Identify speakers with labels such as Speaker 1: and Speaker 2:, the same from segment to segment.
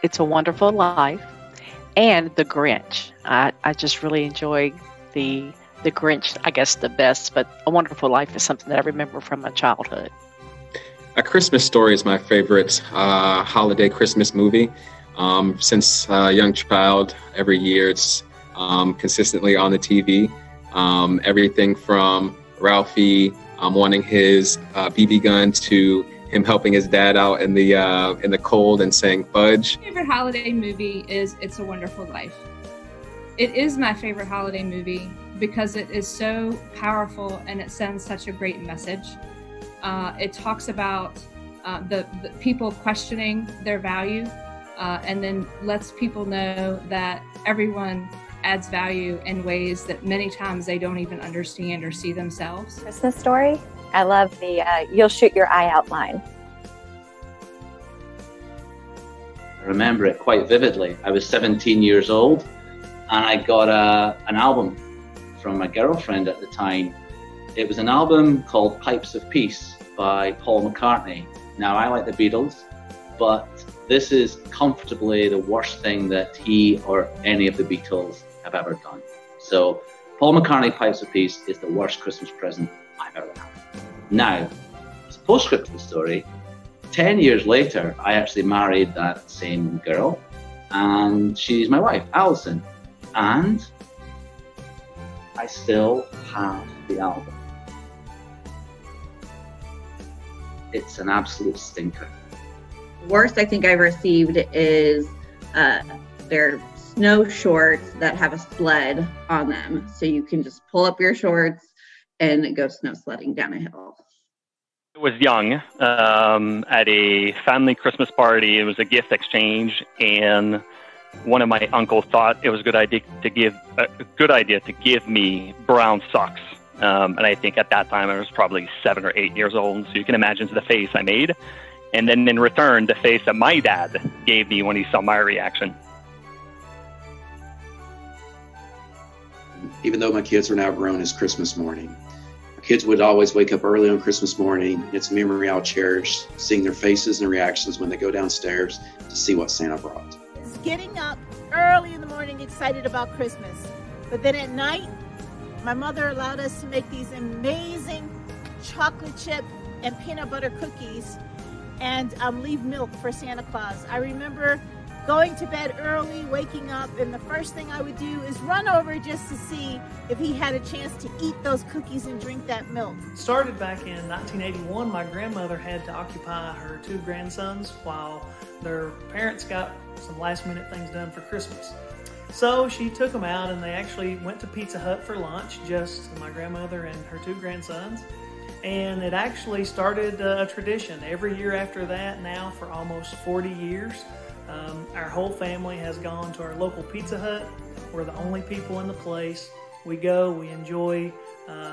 Speaker 1: It's a Wonderful Life, and The Grinch. I just really enjoy the Grinch, I guess the best, but A Wonderful Life is something that I remember from my childhood.
Speaker 2: A Christmas Story is my favorite holiday Christmas movie. Since a young child, every year it's consistently on the TV. Everything from Ralphie wanting his BB gun to him helping his dad out in the cold and saying fudge.
Speaker 3: My favorite holiday movie is It's a Wonderful Life. It is my favorite holiday movie because it is so powerful and it sends such a great message. It talks about the people questioning their value and then lets people know that everyone adds value in ways that many times they don't even understand or see themselves.
Speaker 4: Christmas Story. I love the you'll shoot your eye out line.
Speaker 5: I remember it quite vividly. I was 17 years old and I got an album from my girlfriend at the time. It was an album called Pipes of Peace by Paul McCartney. Now, I like the Beatles, but this is comfortably the worst thing that he or any of the Beatles have ever done. So Paul McCartney, Pipes of Peace is the worst Christmas present I've ever had. Now, as a postscript to the story, 10 years later, I actually married that same girl, and she's my wife, Alison, and I still have the album. It's an absolute stinker.
Speaker 6: The worst I think I've received is their snow shorts that have a sled on them. So you can just pull up your shorts and go snow sledding down a hill.
Speaker 7: I was young at a family Christmas party. It was a gift exchange, and one of my uncles thought it was a good idea to give me brown socks. And I think at that time I was probably 7 or 8 years old, so you can imagine the face I made. And then in return, the face that my dad gave me when he saw my reaction.
Speaker 8: Even though my kids are now grown, it's Christmas morning. My kids would always wake up early on Christmas morning. It's a memory I'll cherish, seeing their faces and reactions when they go downstairs to see what Santa brought.
Speaker 9: It's getting up early in the morning excited about Christmas. But then at night, my mother allowed us to make these amazing chocolate chip and peanut butter cookies and leave milk for Santa Claus. I remember going to bed early, waking up, and the first thing I would do is run over just to see if he had a chance to eat those cookies and drink that milk.
Speaker 10: Started back in 1981, my grandmother had to occupy her 2 grandsons while their parents got some last minute things done for Christmas. So she took them out and they actually went to Pizza Hut for lunch, just my grandmother and her 2 grandsons. And it actually started a tradition every year after that, now for almost 40 years. Our whole family has gone to our local Pizza Hut. We're the only people in the place. We go, we enjoy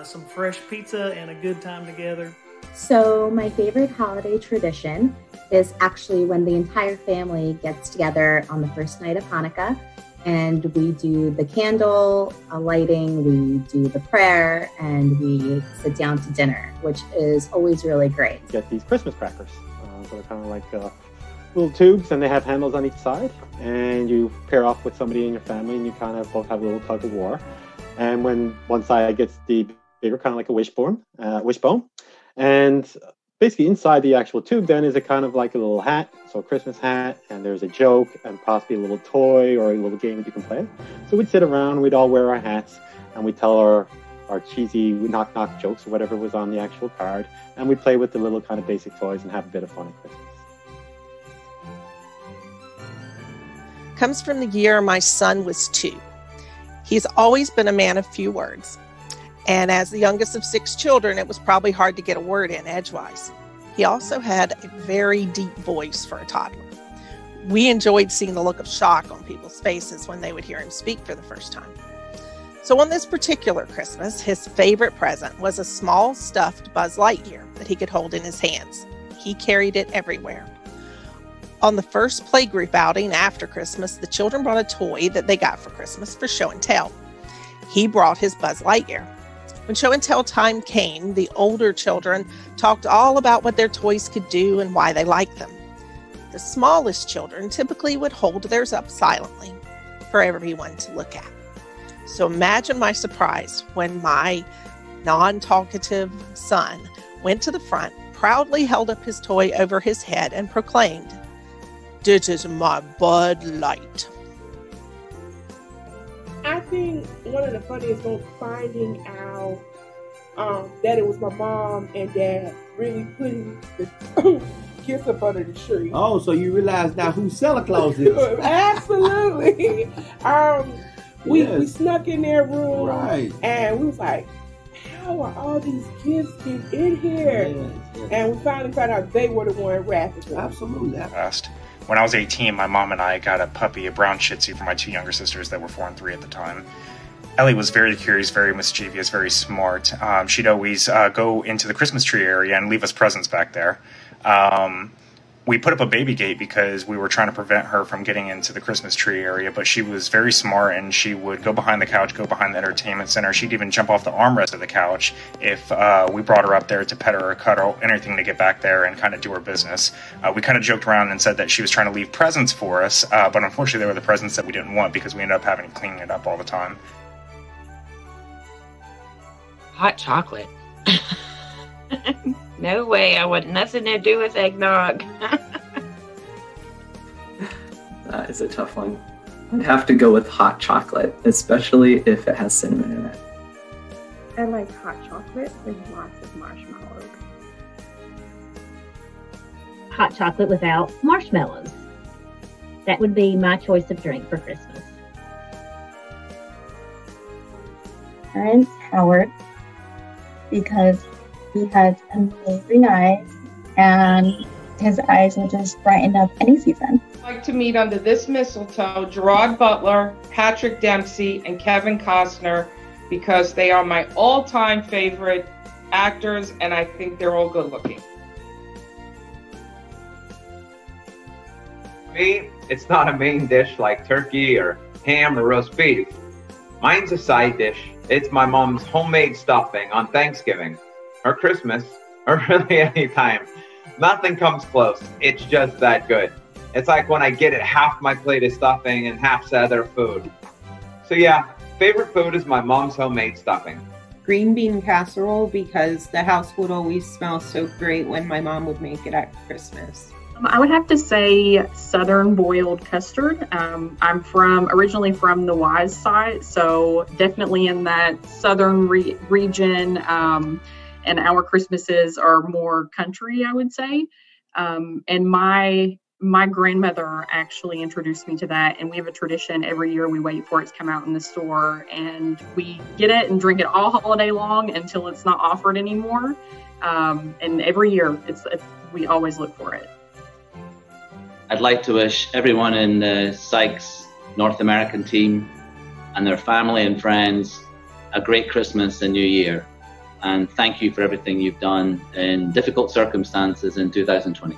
Speaker 10: some fresh pizza and a good time together.
Speaker 11: So my favorite holiday tradition is actually when the entire family gets together on the first night of Hanukkah, and we do the candle lighting, we do the prayer, and we sit down to dinner, which is always really great.
Speaker 12: Get these Christmas crackers. So they're kind of like little tubes, and they have handles on each side, and you pair off with somebody in your family, and you kind of both have a little tug of war. And when one side gets the bigger, kind of like a wishbone, and basically inside the actual tube then is a kind of like a little hat, so a Christmas hat, and there's a joke and possibly a little toy or a little game that you can play. So we'd sit around, we'd all wear our hats, and we'd tell our cheesy knock-knock jokes or whatever was on the actual card, and we'd play with the little kind of basic toys and have a bit of fun at Christmas.
Speaker 13: Comes from the year my son was 2. He's always been a man of few words. And as the youngest of 6 children, it was probably hard to get a word in edgewise. He also had a very deep voice for a toddler. We enjoyed seeing the look of shock on people's faces when they would hear him speak for the first time. So on this particular Christmas, his favorite present was a small stuffed Buzz Lightyear that he could hold in his hands. He carried it everywhere. On the first playgroup outing after Christmas, the children brought a toy that they got for Christmas for show and tell. He brought his Buzz Lightyear. When show and tell time came, the older children talked all about what their toys could do and why they liked them. The smallest children typically would hold theirs up silently for everyone to look at. So imagine my surprise when my non-talkative son went to the front, proudly held up his toy over his head and proclaimed, "This is my Bud Light."
Speaker 14: I think one of the funniest was finding out that it was my mom and dad really putting the kiss up under the tree.
Speaker 15: Oh, so you realize now who Santa Claus is?
Speaker 14: Absolutely. We snuck in their room,
Speaker 15: right,
Speaker 14: and we was like, how are all these kids getting in here? Yes. And we finally found out they were the one wrapping them.
Speaker 15: Absolutely.
Speaker 16: When I was 18, my mom and I got a puppy, a brown Shih Tzu, for my two younger sisters that were 4 and 3 at the time. Ellie was very curious, very mischievous, very smart. She'd always go into the Christmas tree area and leave us presents back there. We put up a baby gate because we were trying to prevent her from getting into the Christmas tree area, but she was very smart and she would go behind the couch, go behind the entertainment center. She'd even jump off the armrest of the couch if we brought her up there to pet her or cuddle, anything to get back there and kind of do her business. We kind of joked around and said that she was trying to leave presents for us, but unfortunately they were the presents that we didn't want because we ended up having to clean it up all the time.
Speaker 17: Hot chocolate. No way, I want nothing to do with eggnog.
Speaker 18: That is a tough one. I'd have to go with hot chocolate, especially if it has cinnamon in it.
Speaker 19: I like hot chocolate with lots of marshmallows.
Speaker 20: Hot chocolate without marshmallows. That would be my choice of drink for Christmas.
Speaker 21: Prince Howard, because he has amazing eyes and his eyes will just brighten up any season.
Speaker 22: I'd like to meet under this mistletoe Gerard Butler, Patrick Dempsey, and Kevin Costner because they are my all-time favorite actors and I think they're all good looking.
Speaker 23: For me, it's not a main dish like turkey or ham or roast beef. Mine's a side dish. It's my mom's homemade stuffing on Thanksgiving, or Christmas, or really any time. Nothing comes close. It's just that good. It's like when I get it, half my plate is stuffing and half's other food. So yeah, favorite food is my mom's homemade stuffing.
Speaker 24: Green bean casserole because the house would always smell so great when my mom would make it at Christmas.
Speaker 25: I would have to say Southern boiled custard. I'm originally from the Wise side, so definitely in that Southern region. And our Christmases are more country, I would say. And my grandmother actually introduced me to that, and we have a tradition every year. We wait for it to come out in the store, and we get it and drink it all holiday long until it's not offered anymore. And every year, we always look for it.
Speaker 5: I'd like to wish everyone in the SYKES North American team and their family and friends a great Christmas and New Year. And thank you for everything you've done in difficult circumstances in 2020.